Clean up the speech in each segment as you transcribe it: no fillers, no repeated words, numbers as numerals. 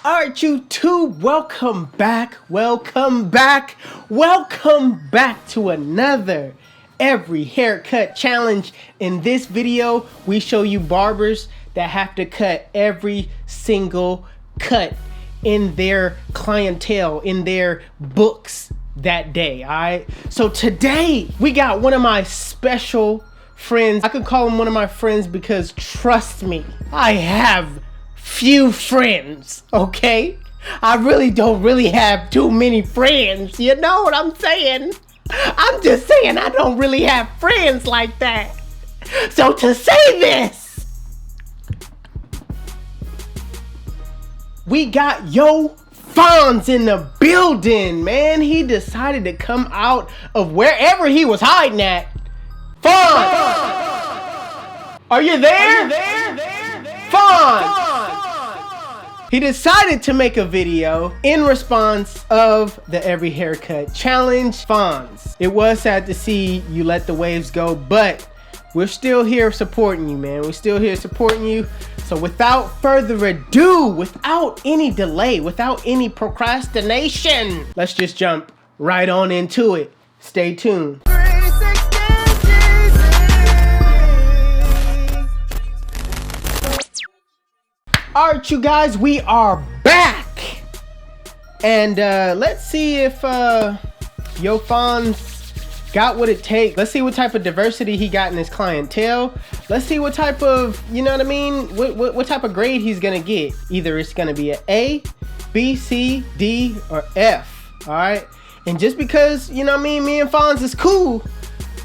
Alright, YouTube, welcome back to another every haircut challenge. In this video, we show you barbers that have to cut every single cut in their clientele, in their books that day. Alright, so today we got one of my special friends. I could call him one of my friends because trust me, I have few friends, okay? I really don't have too many friends, you know what I'm saying? I'm just saying I don't really have friends like that. So to say this, we got Yofonz'S in the building, man. He decided to come out of wherever he was hiding at. Fonz! Are you there? Fonz! He decided to make a video in response of the Every Haircut Challenge. Fonz, it was sad to see you let the waves go, but we're still here supporting you, man. We're still here supporting you. So without further ado, without any delay, without any procrastination, let's just jump right on into it. Stay tuned. Alright, you guys, we are back, and let's see if Yofonz'S got what it takes. Let's see what type of diversity he got in his clientele. Let's see what type of, you know what I mean, what type of grade he's gonna get. Either it's gonna be an A, B, C, D, or F. Alright, and just because, you know what I mean, me and Fonz is cool,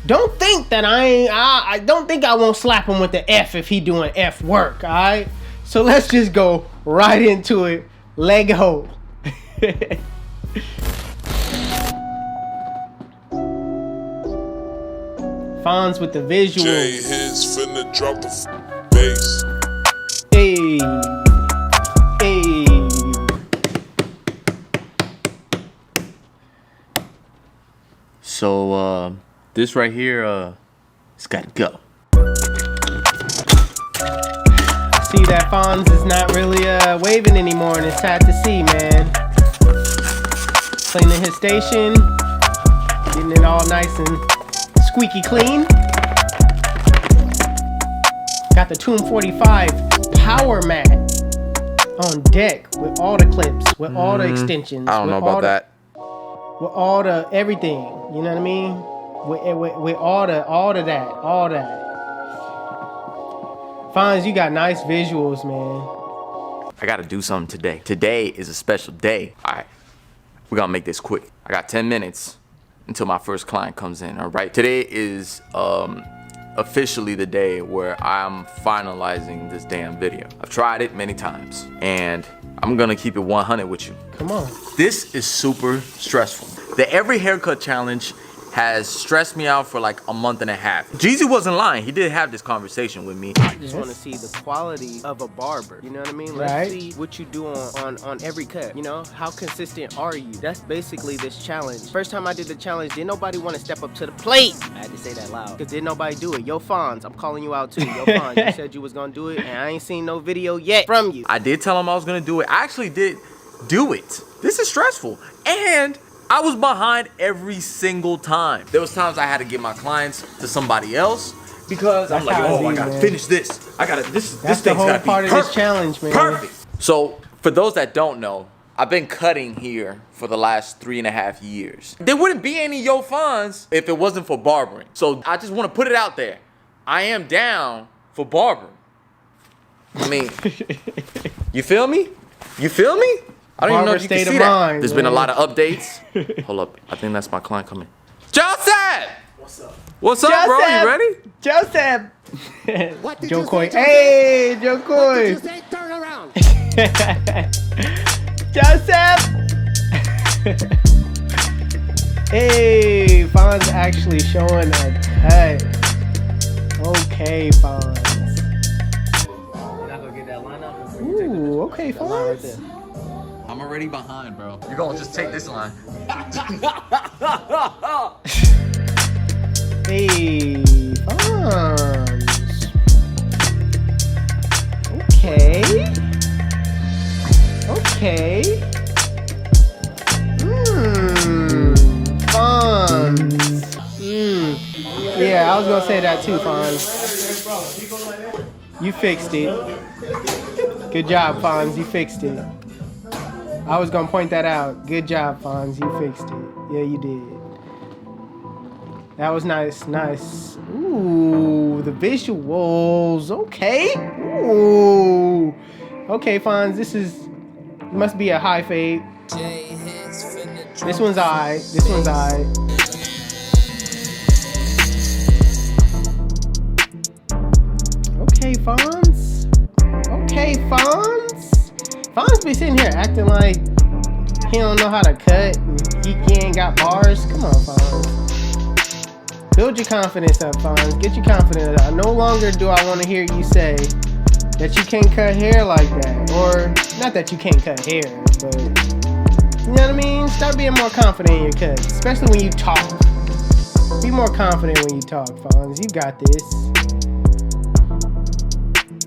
don't think that I don't think I won't slap him with the F if he doing F work. Alright, so let's just go right into it. Lego. Fonz with the visuals. Jay Hens finna drop the bass. Hey. Hey. So this right here, it's gotta go. See that Fonz is not really waving anymore, and it's sad to see, man. Cleaning his station, getting it all nice and squeaky clean. Got the Tomb 45 power mat on deck with all the clips, with all the extensions. I don't know about that. With all the everything, you know what I mean? With all that. Fonz, you got nice visuals, man. I gotta do something today. Today is a special day. All right, we're gonna make this quick. I got 10 minutes until my first client comes in, all right? Today is officially the day where I'm finalizing this damn video. I've tried it many times, and I'm gonna keep it 100 with you. Come on. This is super stressful. The Every Haircut Challenge has stressed me out for like a month and a half. Jeezy wasn't lying. He did have this conversation with me. I just want to see the quality of a barber. You know what I mean? Let's Right. see what you do on every cut. You know, how consistent are you? That's basically this challenge. First time I did the challenge, didn't nobody want to step up to the plate. I had to say that loud, because didn't nobody do it. Yofonz'S, I'm calling you out too. Yofonz'S, you said you was gonna do it, and I ain't seen no video yet from you. I did tell him I was gonna do it. I actually did do it. This is stressful. And I was behind every single time. There was times I had to give my clients to somebody else because I'm like, oh, I gotta finish this. This That's the thing's whole gotta be part of perfect. this challenge, man. Perfect. So for those that don't know, I've been cutting here for the last 3.5 years. There wouldn't be any Yofonz'S if it wasn't for barbering. So I just want to put it out there. I am down for barbering. I mean, you feel me? You feel me? I don't even know if you can see that. There's been a lot of updates. Hold up. I think that's my client coming. Joseph! What's up? What's up, bro? You ready? Joseph! What did Joe you Coy. say, Hey, Joe Coy. What did you say? Turn around. Joseph! Hey, Fonz actually showing a cut. Okay, Fonz. You're not gonna get that line up? Ooh, okay, Fonz. I'm already behind, bro. You're gonna just take this line. Hey, Fonz. Okay. Okay. Fonz. Yeah, I was gonna say that too, Fonz. You fixed it. Good job, Fonz. You fixed it. I was gonna point that out. Good job, Fonz. You fixed it. Yeah, you did. That was nice, nice. Ooh, the visuals. Okay. Ooh. Okay, Fonz. This must be a high fade. This one's alright. This one's alright. Okay, Fonz. Okay, Fonz. Fonz be sitting here acting like he don't know how to cut. He ain't got bars. Come on, Fonz. Build your confidence up, Fonz. Get your confidence up. No longer do I want to hear you say that you can't cut hair like that. Or, not that you can't cut hair, but, you know what I mean? Start being more confident in your cuts, especially when you talk. Be more confident when you talk, Fonz. You got this.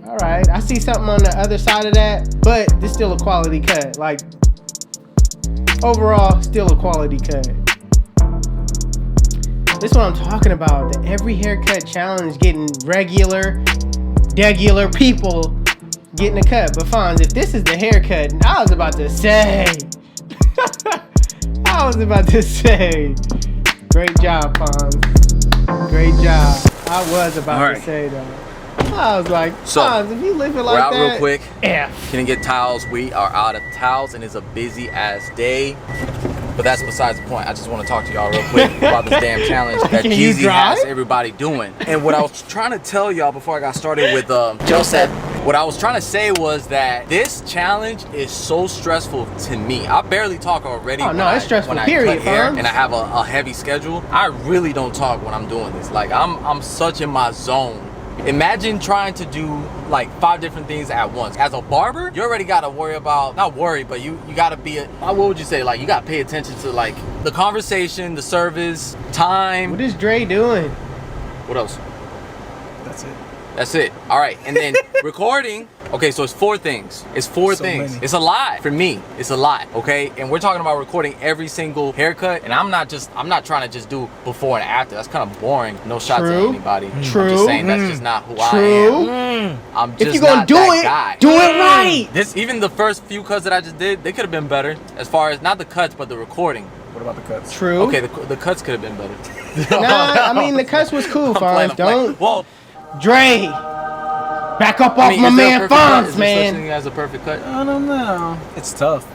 Alright, I see something on the other side of that, but it's still a quality cut. Like, overall, still a quality cut. This is what I'm talking about. The every haircut challenge, getting regular people getting a cut. But Fonz, if this is the haircut, I was about to say. Great job, Fonz. Great job. I was about to say though. I was like, Fonz, if you leave it like that. We're out real quick. Yeah. Can get towels? We are out of towels and it's a busy ass day. But that's besides the point. I just want to talk to y'all real quick about this damn challenge that Jeezy has everybody doing. And what I was trying to tell y'all before I got started with Joseph, what I was trying to say was that this challenge is so stressful to me. I barely talk already. Oh no, it's stressful. Period, cut hair and I have a heavy schedule. I really don't talk when I'm doing this. Like I'm such in my zone. Imagine trying to do like 5 different things at once. As a barber, you already gotta worry about, not worry, but you gotta be, what would you say? Like you gotta pay attention to like the conversation, the service, time. What is Dre doing? What else? That's it. That's it. All right, and then recording. Okay, so it's 4 things. It's 4 things. Many. It's a lot for me. It's a lot. Okay, and we're talking about recording every single haircut, and I'm not trying to just do before and after. That's kind of boring. No shots at anybody. True. I'm just saying that's just not who I am. I'm just if you're gonna not do that it, guy. do it right. Even the first few cuts that I just did, they could have been better. As far as not the cuts, but the recording. What about the cuts? True. Okay, the cuts could have been better. Nah, I mean the cuts was cool, Fonz. Don't. Well, Dre, back up off my man Fonz, man. Such thing as a perfect cut? I don't know. It's tough.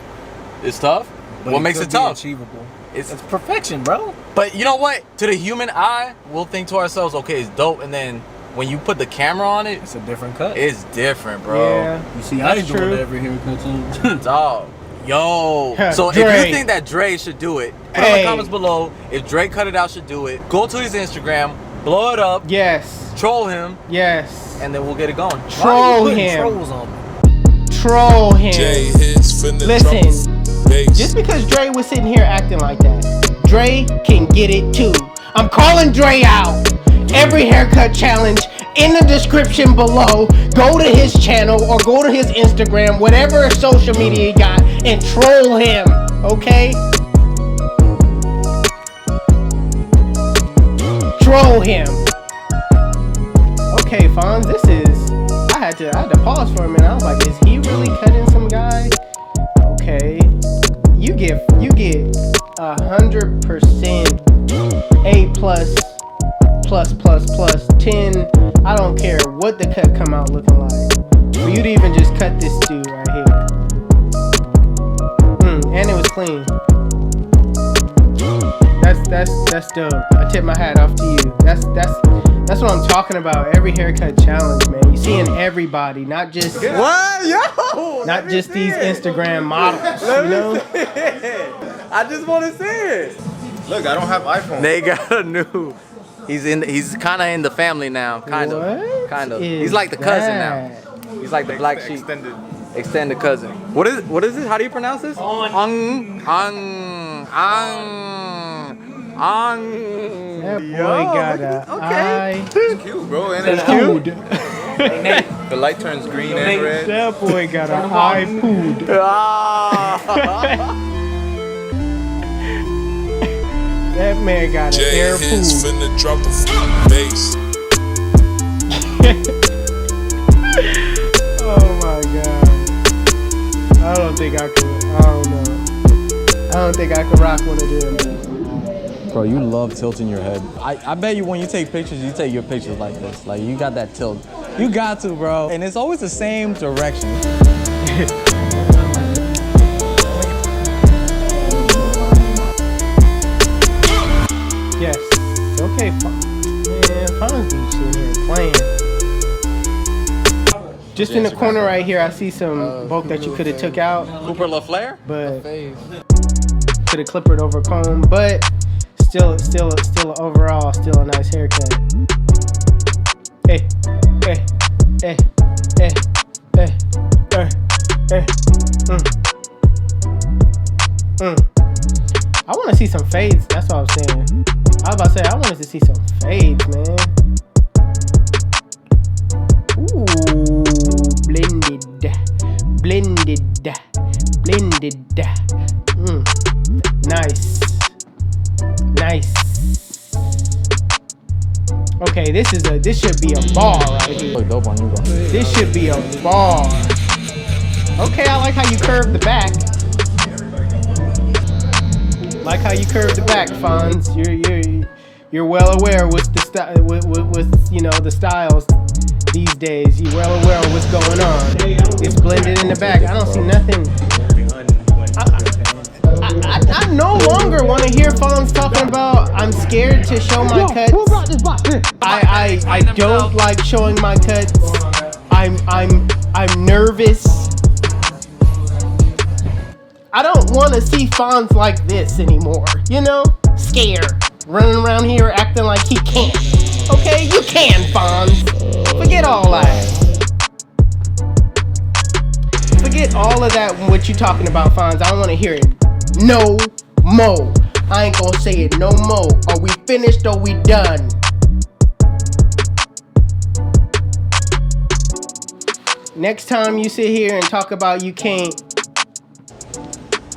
It's tough? But What makes it tough? Achievable. It's perfection, bro. But you know what? To the human eye, we'll think to ourselves, okay, it's dope, and then when you put the camera on it, It's a different cut. it's different, bro. Yeah. You see, I ain't That's true. doing every haircut too. Dog. Yo. So Dre. if you think that Dre should do it, put in the comments below. If Dre Cut It Out should do it, go to his Instagram, blow it up, Yes. troll him, Yes. and then we'll get it going. Troll Why are you putting him. trolls on me? Troll him. Jay hits finna Listen, drop the bass. just because Dre was sitting here acting like that, Dre can get it too. I'm calling Dre out. Every haircut challenge in the description below. Go to his channel or go to his Instagram, whatever social media he got, and troll him. Okay? Troll him. Okay, Fonz, this is. I had to pause for a minute. I was like, is he really cutting some guy? Okay. You get 100% A plus 10. I don't care what the cut come out looking like. For you to even just cut this dude right here. And it was clean. That's dope. I tip my hat off to you. That's what I'm talking about. Every haircut challenge, man. You seeing everybody, not just What? Yo! not just these Instagram models. You know? I just want to see it. Look, I don't have iPhone. They got a new. He's kind of in the family now, kind of. What He's is like the cousin now. that? He's like the black sheep. Extended cousin. What is it? How do you pronounce this? That boy got a eye. It's cute, bro. And That's it's cute. The light turns green and red. That boy got an eye food. Ah. That man got an Jay air Hens pool. finna drop a bass. Oh my god. I don't think I could. I don't know. I don't think I could rock one of them. Bro, you love tilting your head. I bet you when you take pictures, you take your pictures like this. Like, you got that tilt. You got to, bro. And it's always the same direction. Yes. Okay, man, Fonz be sitting here playing. Just in the corner right here, I see some bulk that you could have took out, Cooper LaFleur? but could have clippered over comb, but still overall, still a nice haircut. Hey, hey, hey, hey, hey, hey, hey. I want to see some fades. That's what I was saying. I was about to say I wanted to see some fades, man. Ooh, blended. Nice. Okay, this should be a bar right here. Look dope on you, bro. This should be a bar. Okay, I like how you curve the back. Like how you curve the back, Fonz. You're well aware with the style, with you know the styles these days. You're well aware of what's going on. It's blended in the back. I don't see nothing. I no longer want to hear Fonz talking about I'm scared to show my cuts. I don't like showing my cuts. I'm nervous. I don't want to see Fonz like this anymore, you know? Scared. Running around here acting like he can't. Okay, you can, Fonz. Forget all that. Forget all of that, what you talking about, Fonz. I don't want to hear it. No mo. I ain't gonna say it no mo. Are we finished or we done? Next time you sit here and talk about you can't,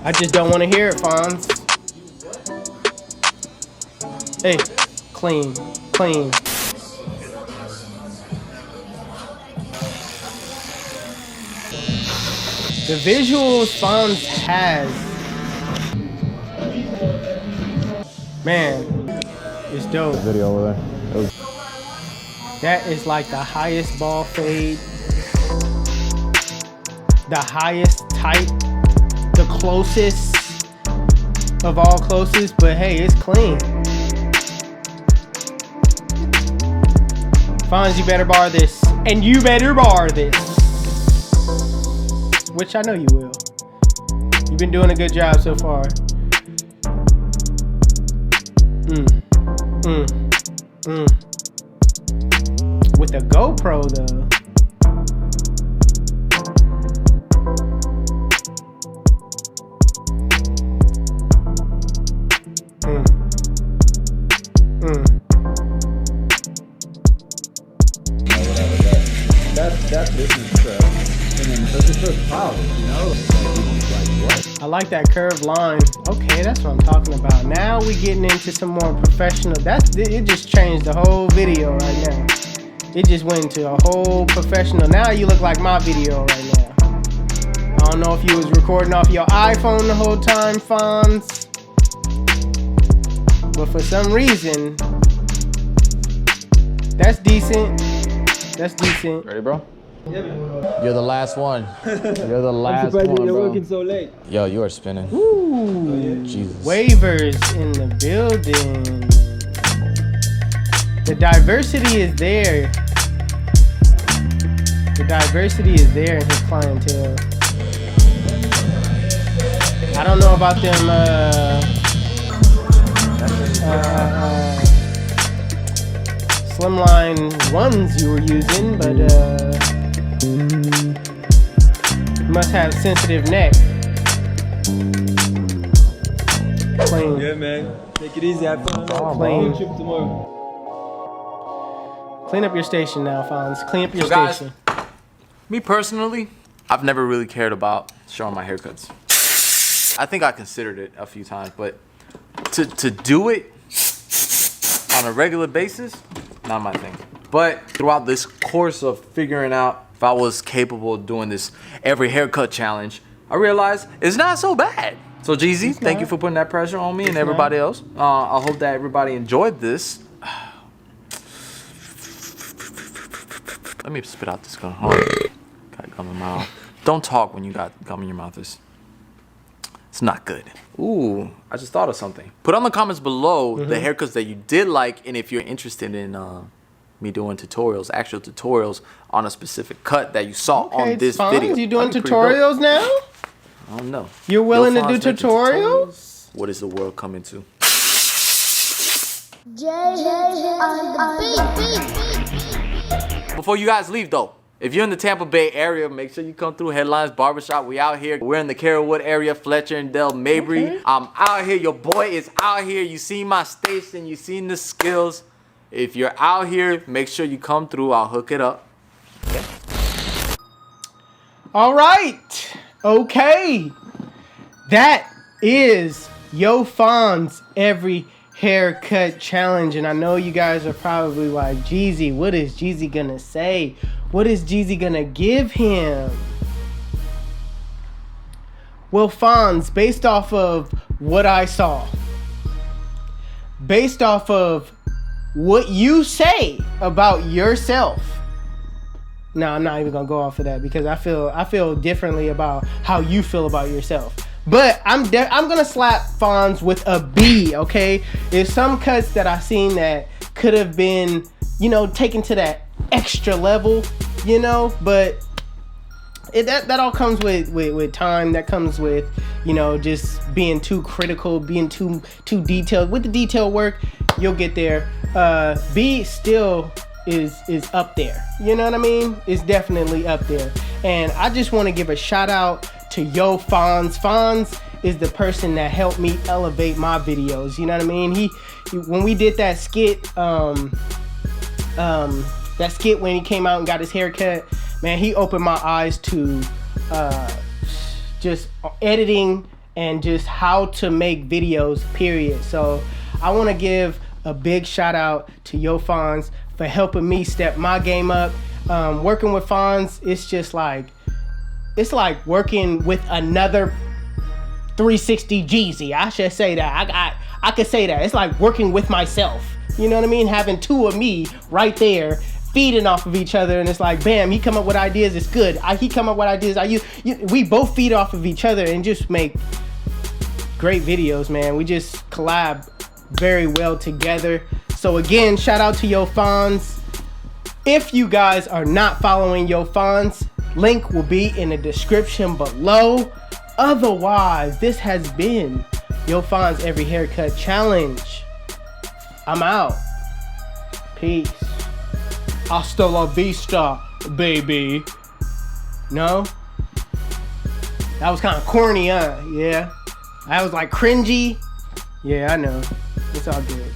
I just don't want to hear it, Fonz. Hey, clean. The visuals Fonz has, man, it's dope. Video over there. That is like the highest ball fade, the highest type, the closest of all closest, but hey, it's clean. Fonz, you better bar this, and you better bar this, which I know you will. You've been doing a good job so far. With the GoPro though. That's business trip. And then this is power, you know? Like what? I like that curved line. Okay, that's what I'm talking about. Now we getting into some more professional. It just changed the whole video right now. It just went into a whole professional. Now you look like my video right now. I don't know if you was recording off your iPhone the whole time, Fonz. But for some reason, that's decent. That's decent. Ready, bro? You're the last one. You're the last one, You're bro. working so late. Yo, you are spinning. Ooh, Jesus. Waivers in the building. The diversity is there. The diversity is there in his clientele. I don't know about them slimline ones you were using, but you must have sensitive neck. Clean. Yeah, man. Take it easy. Have fun. Clean. Trip tomorrow. Clean up your station now, Fonz. Clean up your So guys, station. me personally, I've never really cared about showing my haircuts. I think I considered it a few times, but to do it on a regular basis, not my thing. But throughout this course of figuring out if I was capable of doing this every haircut challenge, I realized it's not so bad. So Jeezy, thank you for putting that pressure on me and everybody else. I hope that everybody enjoyed this. Let me spit out this gum. Got gum in my mouth. Don't talk when you got gum in your mouth. It's not good. Ooh, I just thought of something. Put on the comments below the haircuts that you did like, and if you're interested in me doing tutorials, actual tutorials on a specific cut that you saw on this video. You doing tutorials now? I don't know. You're willing to do tutorials? What is the world coming to? Before you guys leave though, if you're in the Tampa Bay area, make sure you come through Headlines Barbershop. We out here. We're in the Carrollwood area, Fletcher and Del Mabry. I'm out here. Your boy is out here. You seen my station. You seen the skills. If you're out here, make sure you come through. I'll hook it up. Okay. All right. Okay. That is YouFonz'S Every Haircut Challenge. And I know you guys are probably like, Jeezy, what is Jeezy gonna say? What is Jeezy gonna give him? Well, Fonz, based off of what I saw, based off of what you say about yourself. No, I'm not even gonna go off of that because I feel differently about how you feel about yourself. But I'm gonna slap Fonz with a B, okay? There's some cuts that I seen that could have been, you know, taken to that extra level, you know, but that all comes with time. That comes with, you know, just being too critical, being too detailed. With the detail work, you'll get there. B still is up there. You know what I mean? It's definitely up there. And I just want to give a shout out to YouFonz'S. Fonz is the person that helped me elevate my videos. You know what I mean? He when we did that skit, that skit when he came out and got his haircut, man, he opened my eyes to just editing and just how to make videos, period. So I want to give a big shout out to YouFonz'S for helping me step my game up. Working with Fonz, it's just like, it's like working with another 360 Jeezy. I should say that. I could say that. It's like working with myself. You know what I mean? Having two of me right there, feeding off of each other, and it's like, bam, he come up with ideas, it's good. He come up with ideas, we both feed off of each other and just make great videos, man. We just collab very well together. So again, shout out to YouFonz'S. If you guys are not following YouFonz'S, link will be in the description below. Otherwise, this has been YouFonz'S Every Haircut Challenge. I'm out. Peace. Hasta la vista, baby. No? That was kind of corny, huh? Yeah. That was like cringy. Yeah, I know. It's all good.